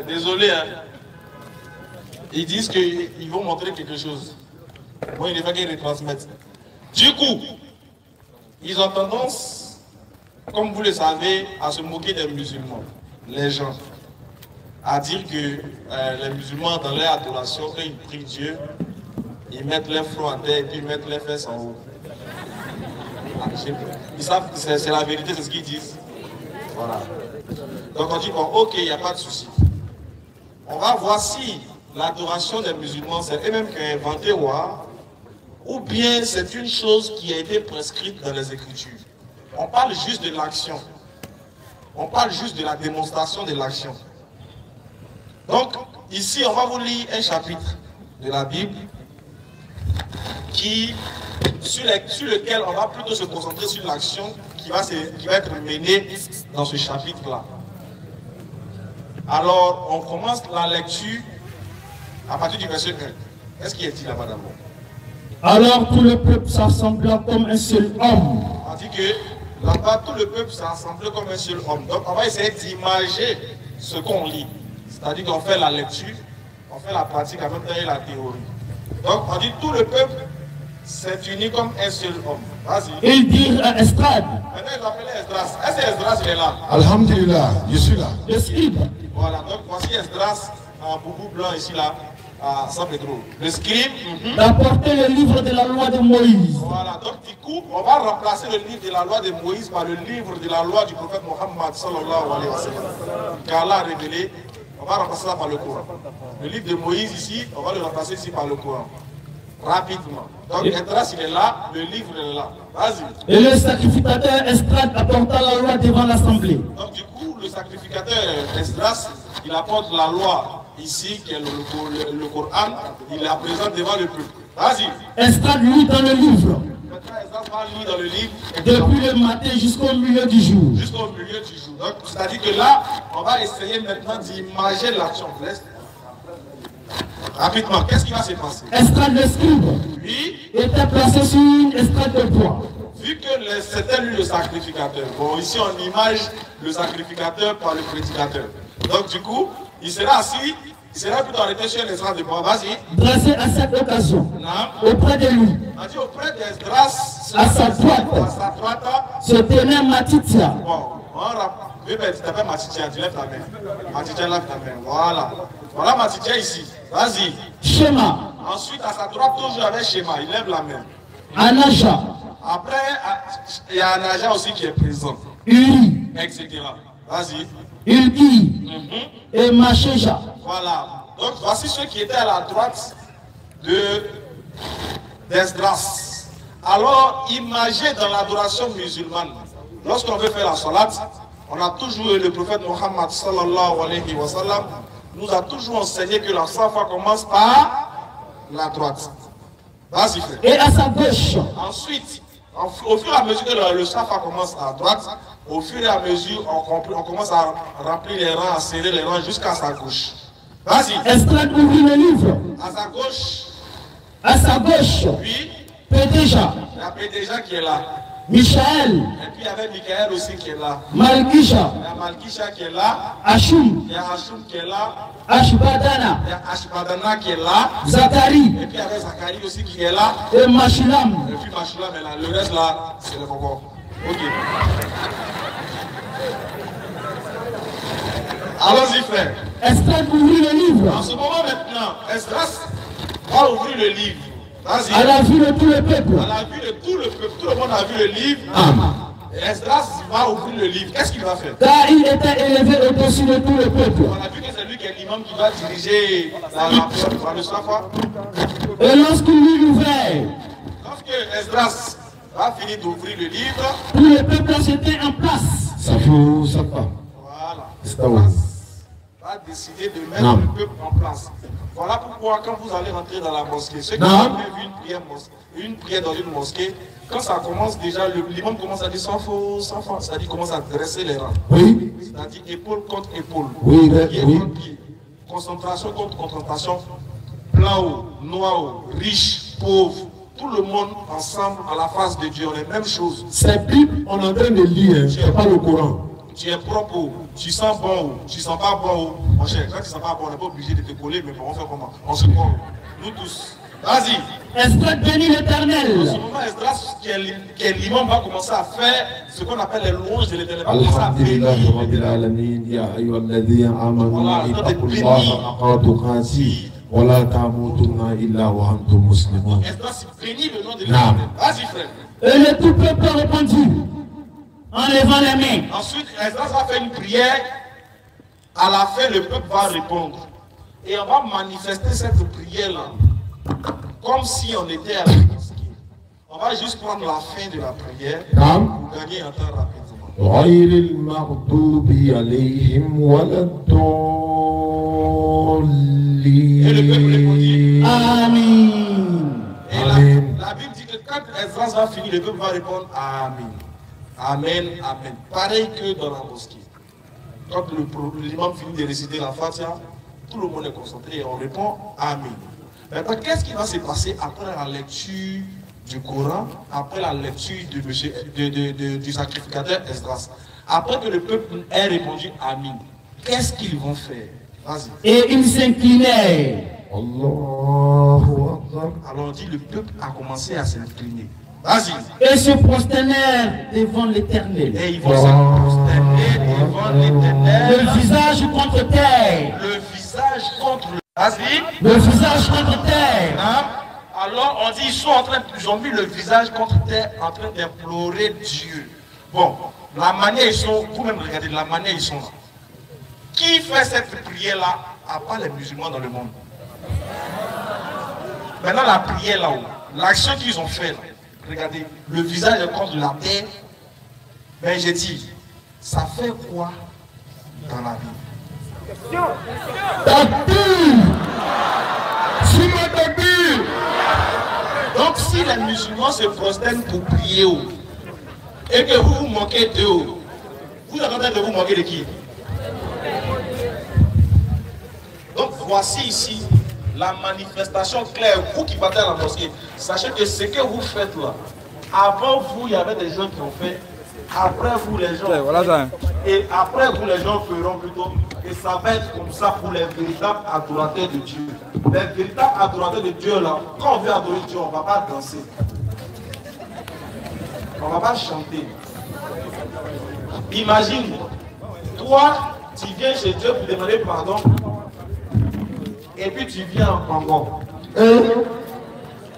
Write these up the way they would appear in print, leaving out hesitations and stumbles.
Désolé, hein. Ils disent qu'ils vont montrer quelque chose. Bon, il ne faut qu'ils retransmettent. Du coup, ils ont tendance, comme vous le savez, à se moquer des musulmans, les gens. À dire que les musulmans, dans leur adoration, quand ils prient Dieu, ils mettent leur front à terre et puis ils mettent leurs fesses en haut. Ils savent que c'est la vérité, c'est ce qu'ils disent. Voilà. Donc on dit, bon, ok, il n'y a pas de souci. On va voir si l'adoration des musulmans, c'est eux-mêmes qui ont inventé ou bien c'est une chose qui a été prescrite dans les Écritures. On parle juste de l'action. On parle juste de la démonstration de l'action. Donc, ici, on va vous lire un chapitre de la Bible sur lequel on va plutôt se concentrer sur l'action qui va être menée dans ce chapitre-là. Alors, on commence la lecture à partir du verset 1. Est-ce qu'il est dit là-bas d'abord? Alors tout le peuple s'assembla comme un seul homme. On dit que là-bas, tout le peuple s'est assemblé comme un seul homme. Donc, on va essayer d'imager ce qu'on lit. C'est-à-dire qu'on fait la lecture, on fait la pratique en même temps et la théorie. Donc, on dit tout le peuple s'est uni comme un seul homme. Vas-y. Ils dirent à Esdras. Maintenant, ils appelaient Esdras. Est-ce que Esdras il est là? Alhamdulillah, je suis là. Le scribe. Voilà, donc voici Esdras en boubou blanc ici là, à San Pedro. Le scribe. D'apporter le livre de la loi de Moïse. Voilà, donc du coup, on va remplacer le livre de la loi de Moïse par le livre de la loi du prophète Mohammed sallallahu alayhi wa sallam. Qu'Allah a révélé, on va remplacer ça par le Coran. Le livre de Moïse ici, on va le remplacer ici par le Coran. Rapidement. Donc Esdras il est là, le livre il est là. Vas-y. Et le sacrificateur Esdras apporta la loi devant l'assemblée. Donc du coup, le sacrificateur Esdras, il apporte la loi ici, qui est le Coran, il la présente devant le peuple. Vas-y. Esdras lit dans le livre. Maintenant, Esdras va lire dans le livre. Depuis le matin jusqu'au milieu du jour. Jusqu'au milieu du jour. Donc, c'est-à-dire que là, on va essayer maintenant d'imager l'action. Rapidement, qu'est-ce qui va se passer? Esdras le scribe était placé sur une estrade de bois. Vu que c'était lui le sacrificateur, bon, ici on image le sacrificateur par le prédicateur. Donc du coup, il sera assis, il sera plutôt arrêté sur une estrade de bois. Vas-y. Dressé à cette occasion, auprès de lui, On dit auprès d'Esdras, à sa droite, se tenait Matitia. Bon, on rappelle. Oui, mais tu t'appelles Matitia, tu lèves ta main. Matitia, lève ta main. Voilà. Voilà Matitia ici. Vas-y. Shema. Ensuite, à sa droite, toujours avec Shema, il lève la main. Anaja. Après, il y a Anaja aussi qui est présent. Uri. Etc. Vas-y. Ulki. Et Machéja. Voilà. Donc, voici ceux qui étaient à la droite d'Esdras. Alors, imaginez dans l'adoration musulmane, lorsqu'on veut faire la salat, on a toujours, le prophète Mohammed sallallahu alayhi wa sallam nous a toujours enseigné que la safa commence par la droite. Vas-y, frère. Et à sa gauche. Ensuite, au fur et à mesure que le safa commence à droite, au fur et à mesure, on commence à remplir les rangs, à serrer les rangs jusqu'à sa gauche. Vas-y. Esdras ouvrit le livre. À sa gauche. À sa gauche. Puis, Pédéja. il y a Pédéja qui est là. Michaël. Et puis il y avait Michaël aussi qui est là. Malkisha. Il y a Malkisha qui est là. Ashum. Il y a Hashum qui est là. Ashbadana. Il y a Ashbadana qui est là. Zacharie. Et puis il y avait Zacharie aussi qui est là. Et Mashulam. Et puis Mashulam est là. Le reste là, c'est le bonbon. Ok. Allons-y, frère. Esdras ouvrit le livre. En ce moment maintenant, Esdras va ouvrir le livre. Vas-y. À la vue de tout le peuple. À la vue de tout le peuple, tout le monde a vu le livre. Et Esdras va ouvrir le livre. Qu'est-ce qu'il va faire? Car il était élevé au-dessus de tout le peuple. On a vu que c'est lui qui est l'imam qui va diriger le safa. Et lorsqu'il l'eut ouvert, Lorsque Esdras va finir d'ouvrir le livre, tout le peuple s'était en place. Ça faut ça pas. voilà, C'est où? va décider de mettre le peuple en place. Voilà pourquoi quand vous allez rentrer dans la mosquée, ceux qui ont jamais vu une prière dans une mosquée, quand ça commence déjà, l'imam commence à dire sans faux, c'est-à-dire commence à dresser les rangs. Oui. C'est-à-dire épaule contre épaule, Oui, pied oui. contre pied, concentration contre concentration, blanc haut, noir haut, riche, pauvre, tout le monde ensemble à la face de Dieu, on est même chose. C'est Bible, on est en train de lire, c'est pas le Coran. tu es propre, tu sens bon, tu sens pas bon. Mon cher, quand tu sens pas bon, on n'est pas obligé de te coller, mais on fait comment? On se prend. Nous tous. Vas-y. Esdras bénit En l'Éternel. ce moment, Esdras, qui est l'imam, va commencer à faire ce qu'on appelle les louanges de l'Éternel. Va commencer à Alhamdulillah bénir. Rabbil Alamin, ya ayyuhalladhina amanu ittaqullaha haqqa tuqatih wa la tamutunna illa wa antum muslimun. Esdras bénit le nom de l'Éternel. Vas-y, frère. Et le tout peuple a répondu en levant les mains. Ensuite, Esdras va faire une prière. À la fin, le peuple va répondre. Et on va manifester cette prière-là comme si on était à la mosquée. On va juste prendre la fin de la prière pour gagner un temps rapidement. غير المغضوب عليهم ولا الضالين. Amen. Et la Bible dit que quand Esdras va finir, le peuple va répondre Amen. Amen, Amen. Pareil que dans la mosquée. Quand l'imam finit de réciter la Fatiha, tout le monde est concentré et on répond Amen. Maintenant, qu'est-ce qui va se passer après la lecture du Coran, après la lecture du sacrificateur Esdras? Après que le peuple ait répondu Amen, qu'est-ce qu'ils vont faire? Vas-y. Et ils s'inclinaient. Allahu Akbar. Alors on dit le peuple a commencé à s'incliner. Vas-y. Et se prosternèrent devant l'Éternel. Et ils vont se prosterner devant l'Éternel. Le visage contre terre. Le visage contre le... Vas-y. Le visage contre terre. Hein? Alors on dit ils ont mis le visage contre terre en train d'implorer Dieu. Bon, la manière ils sont, vous-même regardez la manière ils sont là. Qui fait cette prière-là à part les musulmans dans le monde? Maintenant la prière là-haut, l'action qu'ils ont fait là, regardez, le visage est contre la terre. Mais j'ai dit, ça fait quoi dans la vie? Donc si les musulmans se prosternent pour prier et que vous vous manquez d'eux, vous êtes en train de vous manquer de qui? Donc voici ici la manifestation claire. Vous qui partez à la mosquée, sachez que ce que vous faites là, avant vous il y avait des gens qui ont fait, après vous les gens et après vous les gens feront plutôt. Et ça va être comme ça pour les véritables adorateurs de Dieu. Les véritables adorateurs de Dieu là, quand on veut adorer Dieu, on ne va pas danser. On ne va pas chanter. Imagine, toi, tu viens chez Dieu pour demander pardon. Et puis tu viens en Congo.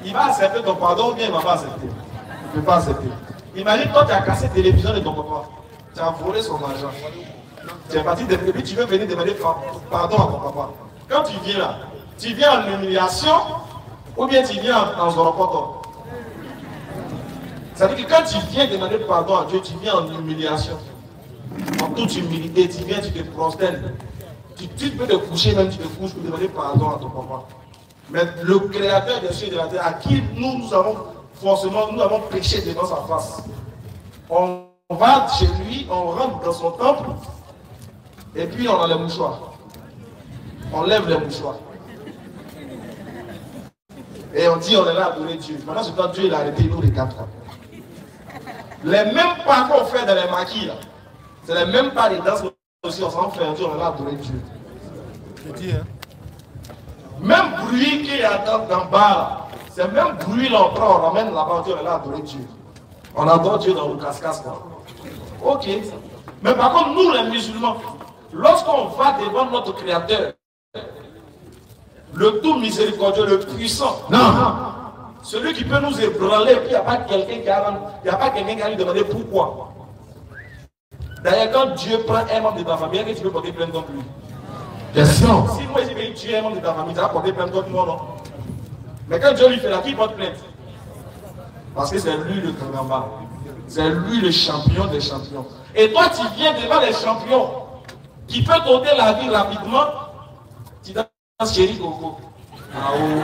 Il va accepter ton pardon ou bien il ne va pas accepter? Il ne peut pas accepter. Imagine toi, tu as cassé la télévision de ton papa. Tu as volé son argent. Tu es parti et puis tu veux venir demander pardon à ton papa. Quand tu viens là, tu viens en humiliation ou bien tu viens en zoropoto. C'est-à-dire que quand tu viens demander pardon à Dieu, tu viens en humiliation. En toute humilité, tu viens, tu te prosternes. Tu peux te coucher, même tu te couches pour demander pardon à ton papa. Mais le créateur des cieux et de la terre, à qui nous avons forcément, nous avons péché devant sa face. On va chez lui, on rentre dans son temple, et puis on a les mouchoirs. On lève les mouchoirs. Et on dit on est là à adorer Dieu. Maintenant, c'est quand Dieu il a arrêté nous les quatre. Les mêmes pas qu'on fait dans les maquis là, c'est les mêmes pas des danses aussi, on s'en fait un Dieu, on est là à adorer Dieu. Même bruit qu'il y a dans bas, c'est même bruit là, on prend, on ramène là-bas, on est là à adorer Dieu. On adore Dieu dans le casse-casse. Ok. Mais par contre, nous les musulmans, lorsqu'on va devant notre Créateur, le tout miséricordieux, le puissant, celui qui peut nous ébranler, puis il n'y a pas quelqu'un qui a lui demander pourquoi. D'ailleurs, quand Dieu prend un membre de ta famille, est-ce que tu peux porter plainte contre lui? Si moi je vais tuer un membre de ta famille, tu vas porter plainte contre moi, non? Mais quand Dieu lui fait là, qui porte plainte? Parce que c'est lui le grand bas. C'est lui le champion des champions. Et toi, tu viens devant les champions qui peut t'ôter la vie rapidement. Tu danses chéri Coco. Ah, oh.